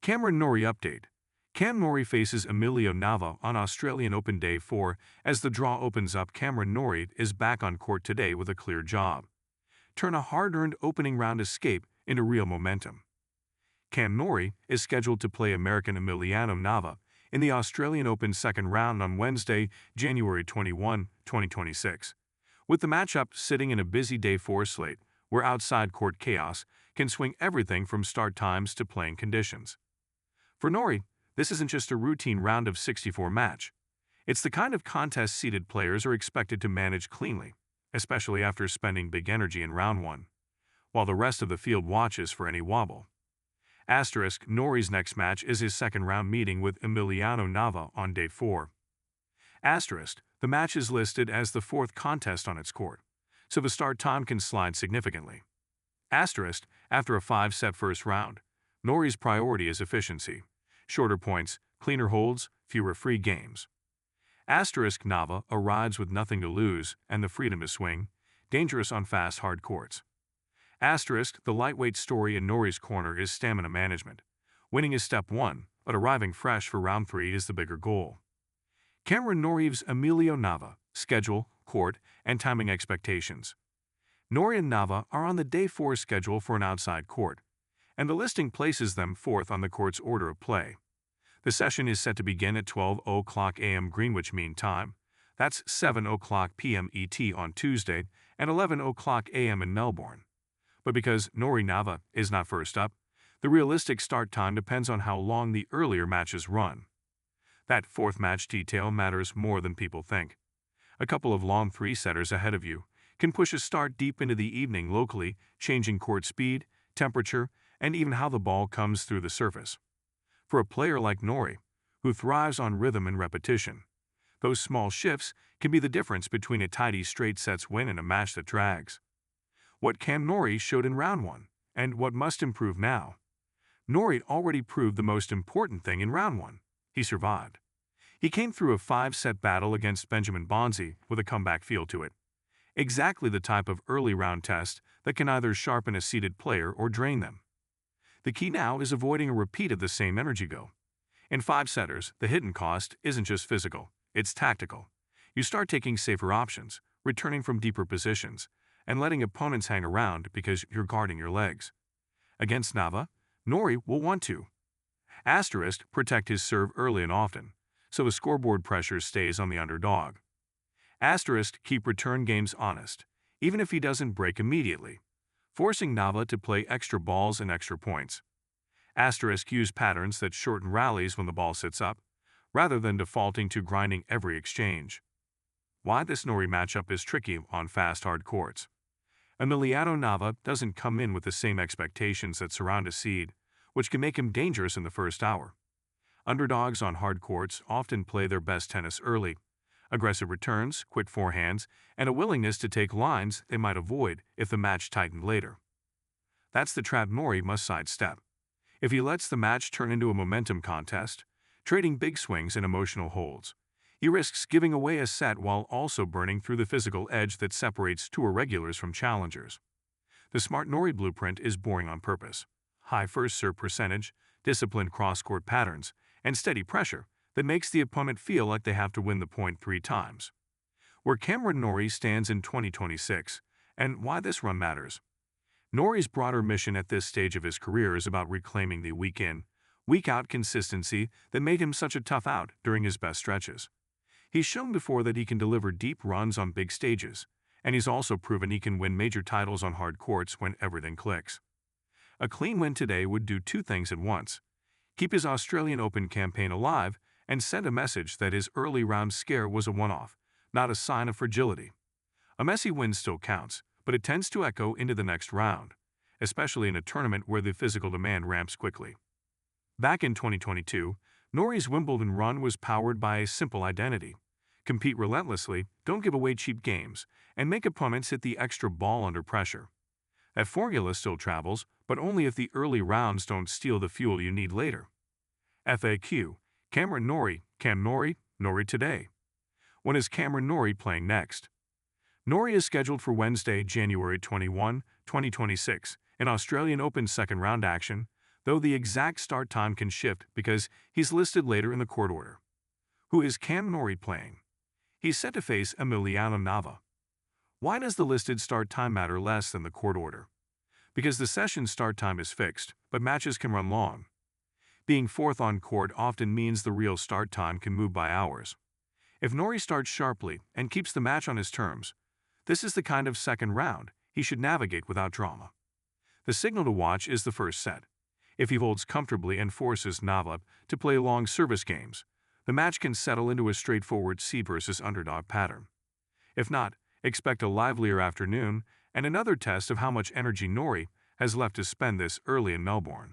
Cameron Norrie update. Cam Norrie faces Emilio Nava on Australian Open Day 4. As the draw opens up, Cameron Norrie is back on court today with a clear job. Turn a hard-earned opening round escape into real momentum. Cam Norrie is scheduled to play American Emiliano Nava in the Australian Open second round on Wednesday, January 21, 2026. With the matchup sitting in a busy day 4 slate, where outside court chaos can swing everything from start times to playing conditions. For Norrie, this isn't just a routine round of 64 match. It's the kind of contest seeded players are expected to manage cleanly, especially after spending big energy in round 1, while the rest of the field watches for any wobble. Norrie's next match is his second round meeting with Emiliano Nava on day 4. The match is listed as the 4th contest on its court, so the start time can slide significantly. After a 5-set first round, Norrie's priority is efficiency. Shorter points, cleaner holds, fewer free games. Nava arrives with nothing to lose and the freedom to swing, dangerous on fast hard courts. The lightweight story in Norrie's corner is stamina management. Winning is step 1, but arriving fresh for round 3 is the bigger goal. Cameron Norrie's Emilio Nava, schedule, court, and timing expectations. Norrie and Nava are on the day 4 schedule for an outside court, and the listing places them 4th on the court's order of play. The session is set to begin at 12:00 a.m. Greenwich Mean Time. That's 7:00 p.m. ET on Tuesday and 11:00 a.m. in Melbourne. But because Norrie Nava is not first up, the realistic start time depends on how long the earlier matches run. That 4th match detail matters more than people think. A couple of long 3-setters ahead of you can push a start deep into the evening locally, changing court speed, temperature, and even how the ball comes through the surface. For a player like Norrie, who thrives on rhythm and repetition, those small shifts can be the difference between a tidy straight sets win and a match that drags. What Cam Norrie showed in round 1, and what must improve now. Norrie already proved the most important thing in round 1. He survived. He came through a 5-set battle against Benjamin Bonzi with a comeback feel to it. Exactly the type of early round test that can either sharpen a seeded player or drain them. The key now is avoiding a repeat of the same energy go. In 5-setters, the hidden cost isn't just physical, it's tactical. You start taking safer options, returning from deeper positions, and letting opponents hang around because you're guarding your legs. Against Nava, Norrie will want to protect his serve early and often, so the scoreboard pressure stays on the underdog. Keep return games honest, even if he doesn't break immediately, forcing Nava to play extra balls and extra points. Use patterns that shorten rallies when the ball sits up, rather than defaulting to grinding every exchange. Why this Norrie matchup is tricky on fast hard courts. Emiliano Nava doesn't come in with the same expectations that surround a seed, which can make him dangerous in the first hour. Underdogs on hard courts often play their best tennis early. Aggressive returns, quick forehands, and a willingness to take lines they might avoid if the match tightened later. That's the trap Norrie must sidestep. If he lets the match turn into a momentum contest, trading big swings and emotional holds, he risks giving away a set while also burning through the physical edge that separates tour regulars from challengers. The smart Norrie blueprint is boring on purpose. High first serve percentage, disciplined cross-court patterns, and steady pressure that makes the opponent feel like they have to win the point 3 times. Where Cameron Norrie stands in 2026, and why this run matters. Norrie's broader mission at this stage of his career is about reclaiming the week-in, week-out consistency that made him such a tough out during his best stretches. He's shown before that he can deliver deep runs on big stages, and he's also proven he can win major titles on hard courts when everything clicks. A clean win today would do 2 things at once: keep his Australian Open campaign alive and send a message that his early round scare was a one-off, not a sign of fragility. A messy win still counts, but it tends to echo into the next round, especially in a tournament where the physical demand ramps quickly. Back in 2022, Norrie's Wimbledon run was powered by a simple identity: compete relentlessly, don't give away cheap games, and make opponents hit the extra ball under pressure. That formula still travels, but only if the early rounds don't steal the fuel you need later. FAQ: Cameron Norrie, Cam Norrie, Norrie today. When is Cameron Norrie playing next? Norrie is scheduled for Wednesday, January 21, 2026, in Australian Open second round action, though the exact start time can shift because he's listed later in the court order. Who is Cam Norrie playing? He's set to face Emiliano Nava. Why does the listed start time matter less than the court order? Because the session's start time is fixed, but matches can run long. Being fourth on court often means the real start time can move by hours. If Norrie starts sharply and keeps the match on his terms, this is the kind of second round he should navigate without drama. The signal to watch is the first set. If he holds comfortably and forces Nava to play long service games, the match can settle into a straightforward C versus underdog pattern. If not, expect a livelier afternoon and another test of how much energy Norrie has left to spend this early in Melbourne.